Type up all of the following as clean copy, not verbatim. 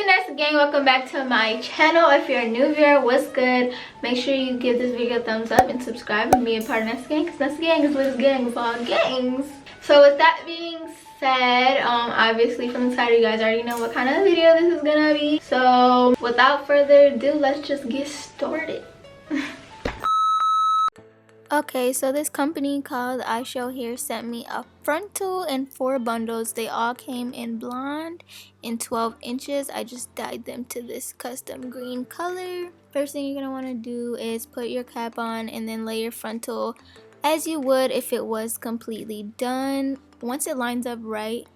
Vanessa gang, welcome back to my channel. If you're a new viewer, what's good? Make sure you give this video a thumbs up and subscribe and be a part of Vanessa gang, because Vanessa gang is Liz gang with all gangs. So with that being said, obviously from the title you guys already know what kind of video this is gonna be. So without further ado, let's just get started. Okay, so this company called ishow here sent me a frontal and 4 bundles. They all came in blonde in 12 inches. I just dyed them to this custom green color. First thing you're going to want to do is put your cap on and then lay your frontal as you would if it was completely done. Once it lines up right,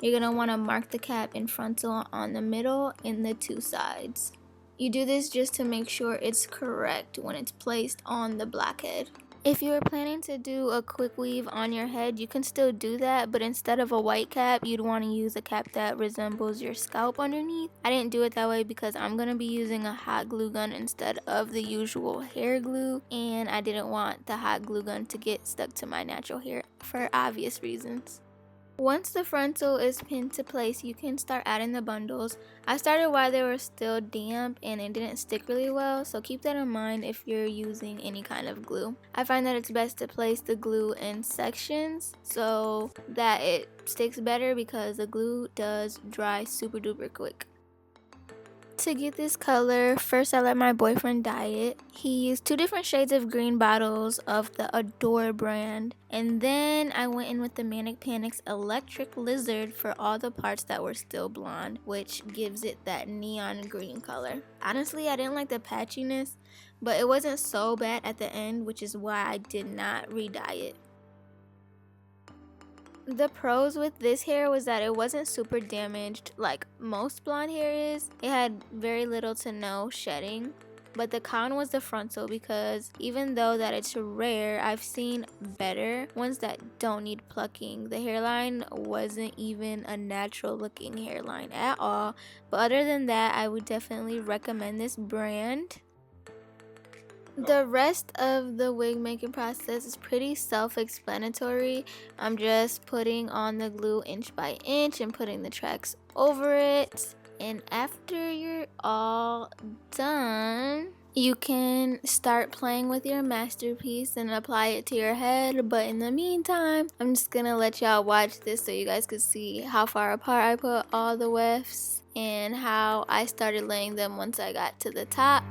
you're going to want to mark the cap and frontal on the middle and the 2 sides. You do this just to make sure it's correct when it's placed on the blackhead. If you were planning to do a quick weave on your head, you can still do that, but instead of a white cap, you'd want to use a cap that resembles your scalp underneath. I didn't do it that way because I'm going to be using a hot glue gun instead of the usual hair glue, and I didn't want the hot glue gun to get stuck to my natural hair for obvious reasons. Once the frontal is pinned to place, you can start adding the bundles. I started while they were still damp and it didn't stick really well, so keep that in mind if you're using any kind of glue. I find that it's best to place the glue in sections so that it sticks better because the glue does dry super duper quick. To get this color, first I let my boyfriend dye it. He used 2 different shades of green bottles of the Adore brand, and then I went in with the Manic Panic's Electric Lizard for all the parts that were still blonde, which gives it that neon green color. Honestly, I didn't like the patchiness, but it wasn't so bad at the end, which is why I did not re-dye it. The pros with this hair was that it wasn't super damaged like most blonde hair is. It had very little to no shedding. But the con was the frontal, because even though that it's rare, I've seen better ones that don't need plucking. The hairline wasn't even a natural looking hairline at all. But other than that, I would definitely recommend this brand. The rest of the wig making process is pretty self-explanatory. I'm just putting on the glue inch by inch and putting the tracks over it. And after you're all done, you can start playing with your masterpiece and apply it to your head. But in the meantime, I'm just gonna let y'all watch this so you guys can see how far apart I put all the wefts and how I started laying them once I got to the top.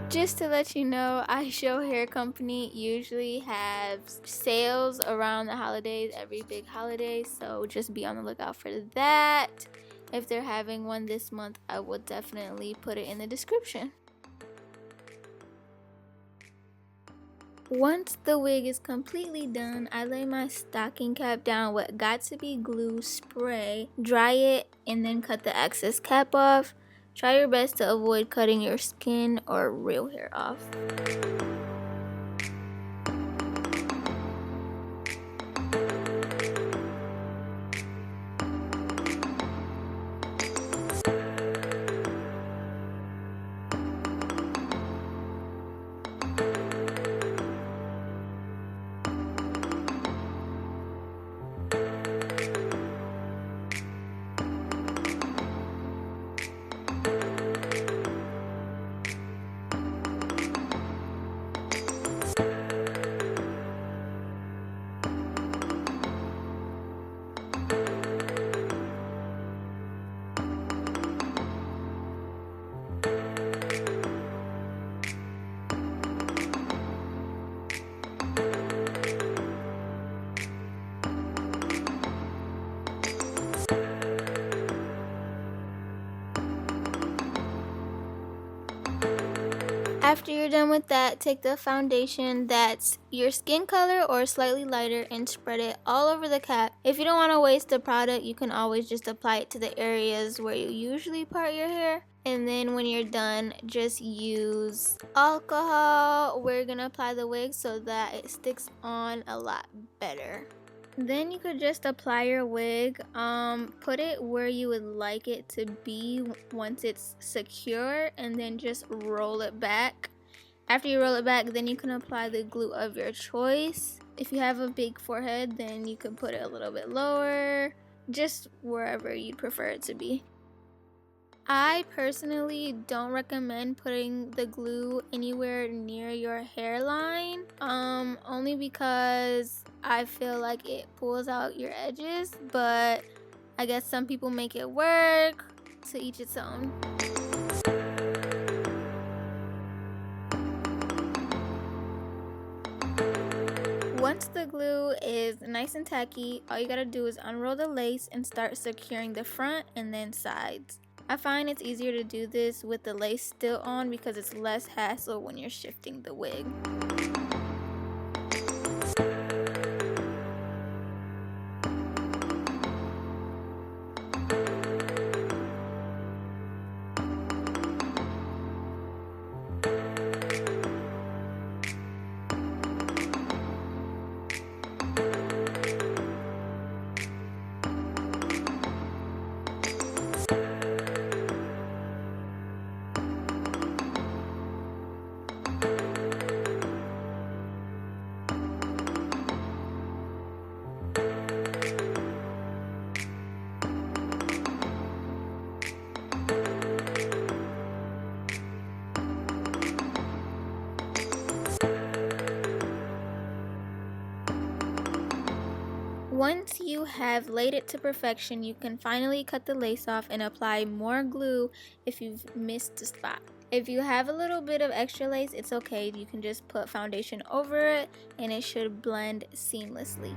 Just to let you know, ishow hair company usually have sales around the holidays, every big holiday, so just be on the lookout for that. If they're having one this month, I will definitely put it in the description. Once the wig is completely done, I lay my stocking cap down with got2b glue spray, dry it, and then cut the excess cap off. Try your best to avoid cutting your skin or real hair off. After you're done with that, take the foundation that's your skin color or slightly lighter and spread it all over the cap. If you don't want to waste the product, you can always just apply it to the areas where you usually part your hair. And then when you're done, just use alcohol. We're gonna apply the wig so that it sticks on a lot better. Then you could just apply your wig, put it where you would like it to be once it's secure, and then just roll it back. After you roll it back, then you can apply the glue of your choice. If you have a big forehead, then you can put it a little bit lower, just wherever you prefer it to be. I personally don't recommend putting the glue anywhere near your hairline, only because I feel like it pulls out your edges, but I guess some people make it work. To each its own. Once the glue is nice and tacky, all you gotta do is unroll the lace and start securing the front and then sides. I find it's easier to do this with the lace still on because it's less hassle when you're shifting the wig. Once you have laid it to perfection, you can finally cut the lace off and apply more glue if you've missed a spot. If you have a little bit of extra lace, it's okay. You can just put foundation over it and it should blend seamlessly.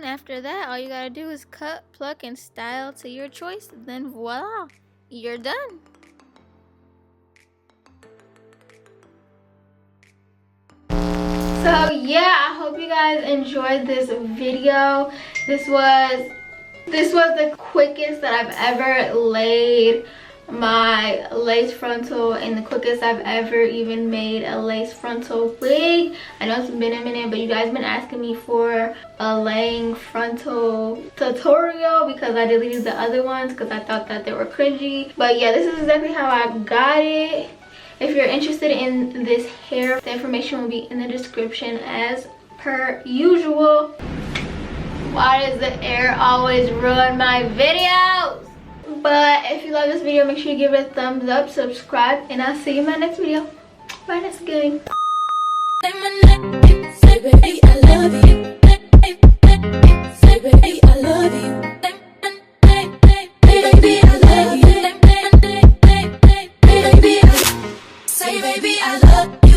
After that, all you gotta do is cut, pluck, and style to your choice. Then voila, you're done. So yeah, I hope you guys enjoyed this video. This was the quickest that I've ever laid my lace frontal and the quickest I've ever even made a lace frontal wig. I know it's been a minute, but you guys been asking me for a laying frontal tutorial because I deleted the other ones because I thought that they were cringy. But yeah, this is exactly how I got it. If you're interested in this hair, the information will be in the description as per usual. Why does the air always ruin my videos? But if you love this video, make sure you give it a thumbs up, subscribe, and I'll see you in my next video. Bye, next gang. Say baby, I love you. Say baby, I love you. Baby, I love you. Baby, say baby, I love you.